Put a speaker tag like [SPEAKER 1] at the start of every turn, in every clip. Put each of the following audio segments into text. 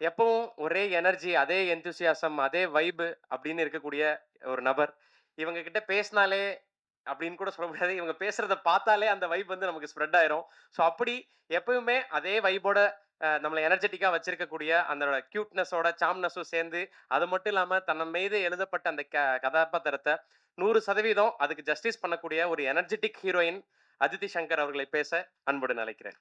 [SPEAKER 1] எப்பவும் ஒரே எனர்ஜி, அதே எந்தூசியாசம், அதே வைப் அப்படின்னு இருக்கக்கூடிய ஒரு நபர். இவங்க கிட்ட பேசினாலே அப்படின்னு கூட சொல்ல முடியாது. இவங்க பேசுறத பார்த்தாலே அந்த வைப் வந்து நமக்கு ஸ்ப்ரெட் ஆயிரும். ஸோ அப்படி எப்பவுமே அதே வைப்போட நம்மள எனர்ஜெட்டிக்கா வச்சிருக்கக்கூடிய அந்த கியூட்னஸோட சார்ம்னஸும் சேர்ந்து, அது மட்டும் இல்லாம தன் மீது எழுதப்பட்ட அந்த கதாபாத்திரத்த 100% அதுக்கு ஜஸ்டிஸ் பண்ணக்கூடிய ஒரு எனர்ஜெட்டிக் ஹீரோயின் அதித்தி சங்கர் அவர்களை பேச அன்புடன் அழைக்கிறேன்.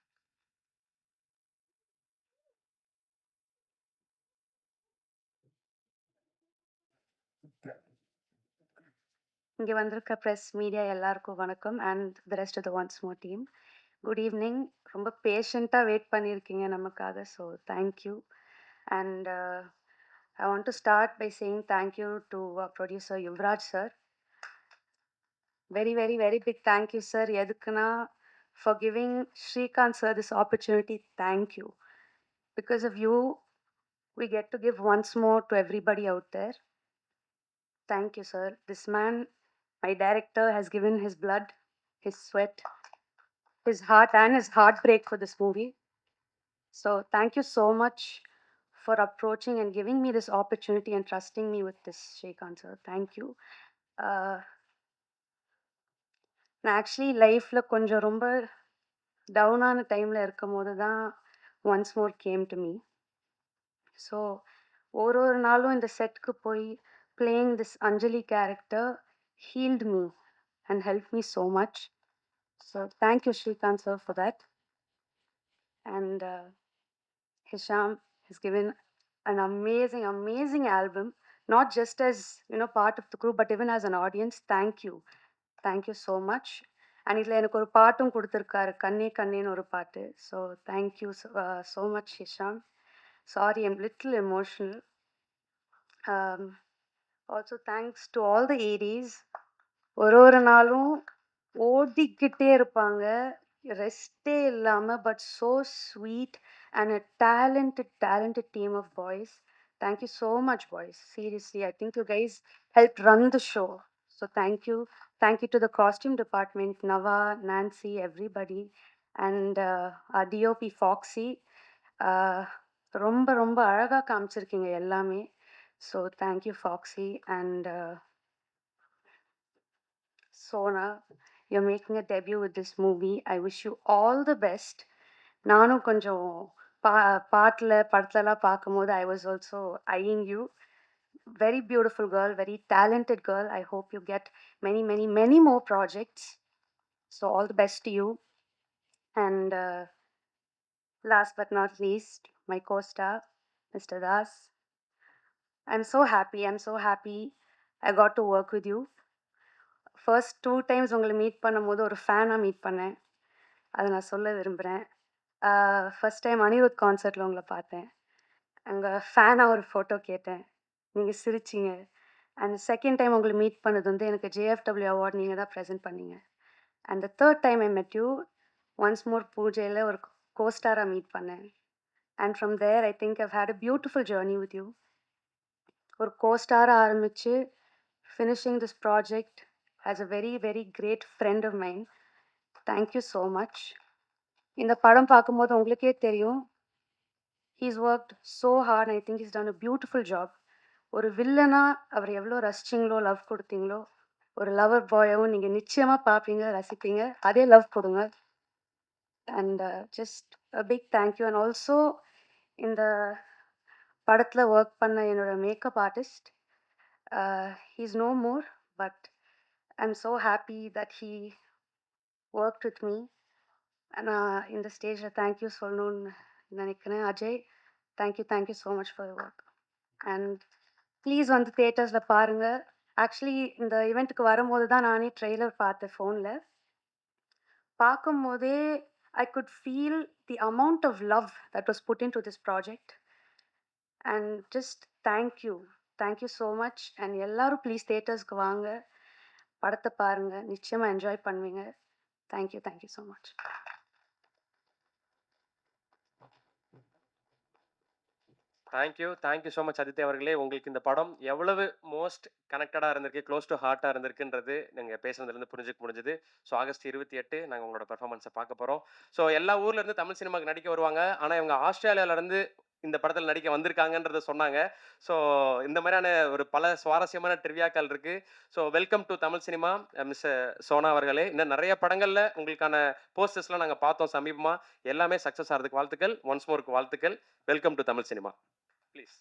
[SPEAKER 2] இங்க வந்திருக்க பிரஸ், மீடியா எல்லாருக்கும் வணக்கம் and the rest of the once more team. Good evening. ரொம்ப பேஷண்ட்டாக வெயிட் பண்ணியிருக்கீங்க நமக்காக. So thank you. And I want to start by saying thank you to producer Yuvaraj sir. Very very very big thank you sir. எதுக்குன்னா for giving Srikanth sir this opportunity. Thank you. Because of you we get to give once more to everybody out there. Thank you, sir. This man, my director, has given his blood, his sweat, his heart, and his heartbreak for this movie. So, thank you so much for approaching and giving me this opportunity and trusting me with this, Shrikant sir. Thank you. நான் actually லைஃப்பில் கொஞ்சம் ரொம்ப டவுனான டைமில் இருக்கும் போது தான் once more came to me. So ஒரு நாளும் இந்த செட்க்கு போய் playing this Anjali character healed me and helped me so much. So thank you, Shrikant sir, for that. And Hisham has given an amazing, amazing album, not just as part of the crew, but even as an audience. Thank you so much. And இதில் எனக்கு ஒரு பாட்டும் கொடுத்துருக்காரு, கண்ணே கண்ணேன்னு ஒரு பாட்டு. So thank you so much, Hisham. Sorry, I'm little emotional. Also thanks to all the ADs. ஒரு நாளும் ஓடிக்கிட்டே இருப்பாங்க, ரெஸ்டே இல்லாமல். But so sweet and a talented team of boys. Thank you so much, boys. Seriously, I think you guys helped run the show. So thank you to the costume department, Nava, Nancy, everybody, and our DOP Foxy. ரொம்ப ரொம்ப அழகாக காமிச்சிருக்கீங்க எல்லாமே. So thank you foxy. And Sona, you're making a debut with this movie. I wish you all the best. நானும் கொஞ்சம் பாட்டில் படத்துலலாம் பார்க்கும்போது I was also eyeing you. Very beautiful girl, very talented girl. I hope you get many, many, many more projects. So all the best to you. And last but not least, my co-star, Mr. Das. I'm so happy I got to work with you. First 2 times உங்களை meet பண்ணும்போது ஒரு ஃபேனாக meet பண்ணேன். அதை நான் சொல்ல விரும்புகிறேன். First time Anirudh கான்சர்ட்டில் உங்களை பார்த்தேன். அங்கே ஃபேனாக ஒரு ஃபோட்டோ கேட்டேன், நீங்கள் சிரிச்சிங்க. அண்ட் செகண்ட் டைம் உங்களை மீட் பண்ணது வந்து எனக்கு JFW அவார்ட் நீங்கள் தான் ப்ரெசென்ட் பண்ணீங்க. And the third time I met you once more பூஜையில் ஒரு கோஸ்டாராக மீட் பண்ணேன். And from there I think I've had a beautiful journey with you. ஒரு கோஸ்டாராக ஆரம்பித்து finishing this project as a very, very great friend of mine. Thank you so much. இந்த படம் பார்க்கும்போது உங்களுக்கே தெரியும், he's worked so hard and I think he's done a beautiful job. ஒரு வில்லனா அவர் எவ்வளோ ரசிச்சிங்களோ, லவ் கொடுத்தீங்களோ, ஒரு லவர் பாயாவும் நீங்கள் நிச்சயமாக பார்ப்பீங்க, ரசிப்பீங்க. அதே லவ் கொடுங்க. And just a big thank you. And also இந்த படத்தில் ஒர்க் பண்ண என்னோட makeup artist, he's no more, but I'm so happy that he worked with me. நான் இந்த ஸ்டேஜில் தேங்க்யூ சொல்லணும்னு நினைக்கிறேன். Ajay, thank you so much for your work. And please வந்து தியேட்டர்ஸில் பாருங்கள். ஆக்சுவலி இந்த ஈவெண்ட்டுக்கு வரும்போது தான் நானே ட்ரெய்லர் பார்த்தேன் ஃபோனில். பார்க்கும்போதே I could feel the amount of love that was put into this project. And just thank you so much. And எல்லோரும் ப்ளீஸ் தியேட்டர்ஸ்க்கு வாங்க, படத்தை பாருங்கள், நிச்சயமாக என்ஜாய் பண்ணுவீங்க. Thank you so much.
[SPEAKER 1] Thank you so much Aditi அவர்களே. உங்களுக்கு இந்த படம் எவ்வளவு மோஸ்ட் கனெக்டடாக இருந்திருக்கு, க்ளோஸ் டு ஹார்ட்டாக இருந்திருக்குன்றது நீங்கள் பேசுனதுலேருந்து புரிஞ்சுக்க முடிஞ்சுது. ஸோ ஆகஸ்ட் 28 நாங்கள் உங்களோட பெர்ஃபார்மன்ஸை பார்க்க போகிறோம். ஸோ எல்லா ஊர்லேருந்து தமிழ் சினிமாவுக்கு நடிக்க வருவாங்க. ஆனால் இவங்க ஆஸ்திரேலியாவிலேருந்து இந்த படத்தில் நடிக்க வந்திருக்காங்கன்றத சொன்னாங்க. ஸோ இந்த மாதிரியான ஒரு பல சுவாரஸ்யமான ட்ரிவியாக்கள் இருக்கு. So welcome to Tamil cinema miss Sona அவர்களே. இன்னும் நிறைய படங்கள்ல உங்களுக்கான போஸ்டர்ஸ்லாம் நாங்க பார்த்தோம் சமீபமா. எல்லாமே சக்ஸஸ் ஆறதுக்கு வாழ்த்துக்கள். ஒன்ஸ் மோருக்கு வாழ்த்துக்கள். Welcome to Tamil cinema. Please.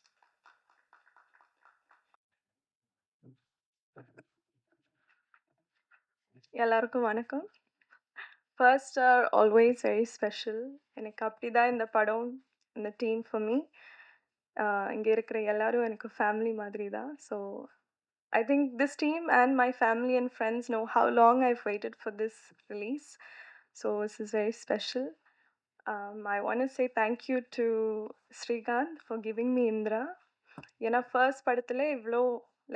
[SPEAKER 3] எல்லாருக்கும் வணக்கம். First are always very special. எனக்கு அப்படிதான் இந்த படம், இந்த டீம் ஃபார் மீ. இங்கே இருக்கிற எல்லாரும் எனக்கு ஃபேமிலி மாதிரி தான். So I think this team and my family and friends know how long I've waited for this release. So this is very special. I want to say thank you to Srikanth for giving me Indra. ஏன்னா first படத்துல இவ்வளோ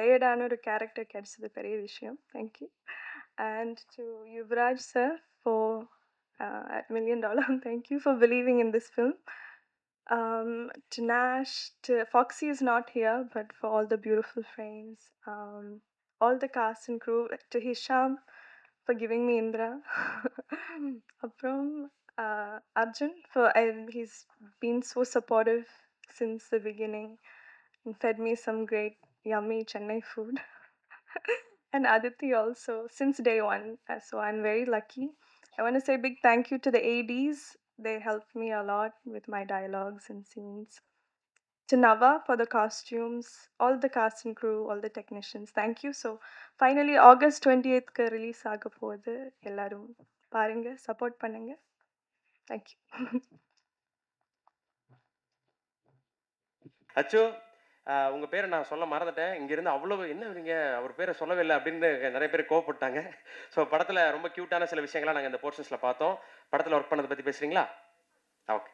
[SPEAKER 3] லேயர்டான ஒரு character கிடைச்சது பெரிய விஷயம். Thank you. And to Yuvraj sir for at $1 Million. Thank you for believing in this film. To Nash, to Foxy is not here, but for all the beautiful frames. All the cast and crew, to Hisham for giving me Indra. Aprom, Arjun he's been so supportive since the beginning and fed me some great yummy Chennai food. And Aditi also since day one. So I'm very lucky. I want to say big thank you to the ADs. They helped me a lot with my dialogues and scenes. To Nava for the costumes, all the cast and crew, all the technicians. Thank you. So finally August 28th ku release ஆக போகுது. எல்லாரும் பாருங்க, support பண்ணுங்க. Thank you.
[SPEAKER 1] அச்சோ உங்க பேரை நான் சொல்ல மறந்துட்டேன். இங்கிருந்து அவ்வளவு என்ன நீங்க அவர் பேரை சொல்லவே இல்லை அப்படின்னு நிறைய பேர் கோவப்பட்டாங்க. ஸோ படத்துல ரொம்ப கியூட்டான சில விஷயங்கள்லாம் நாங்கள் இந்த போர்ஷன்ஸ்ல பார்த்தோம். படத்துல ஒர்க் பண்ணதை பத்தி பேசுறீங்களா? ஓகே.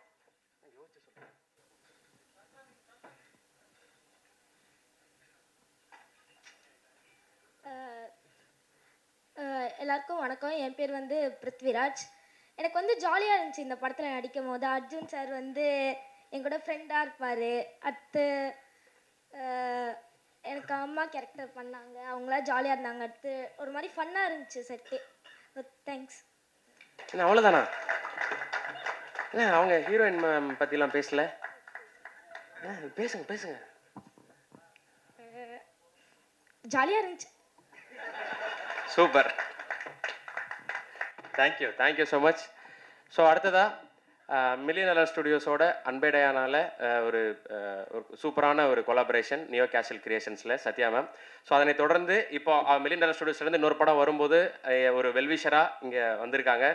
[SPEAKER 4] எல்லாருக்கும் வணக்கம். என் பேர் வந்து பிருத்விராஜ். எனக்கு வந்து ஜாலியாக இருந்துச்சு இந்த படத்தில் நடிக்கும் போது. அர்ஜுன் சார் வந்து எங்கூட ஃப்ரெண்டாக இருப்பார். அடுத்து எனக்கு அம்மா கேரக்டர் பண்ணாங்க, அவங்களாம் ஜாலியாக இருந்தாங்க. அடுத்து ஒரு மாதிரி ஃபன்னாக இருந்துச்சு செட்டு. தேங்க்ஸ்.
[SPEAKER 1] என்ன அவ்வளோதானா? என்ன அவங்க ஹீரோயின் பற்றிலாம் பேசல? பேசுங்க பேசுங்க.
[SPEAKER 4] ஜாலியாக இருந்துச்சு.
[SPEAKER 1] Super. Thank you so much. So அடுத்ததா மில்லியன் ஸ்டுடியோஸோட அன்பேடையானால ஒரு சூப்பரான ஒரு கொலாபரேஷன் நியோ கேஷல் கிரியேஷன்ஸில் சத்யா மேம். ஸோ அதனை தொடர்ந்து இப்போ மில்லியன் ஸ்டுடியோஸ்லேருந்து இன்னொரு படம் வரும்போது ஒரு வெல்விஷராக இங்கே வந்திருக்காங்க.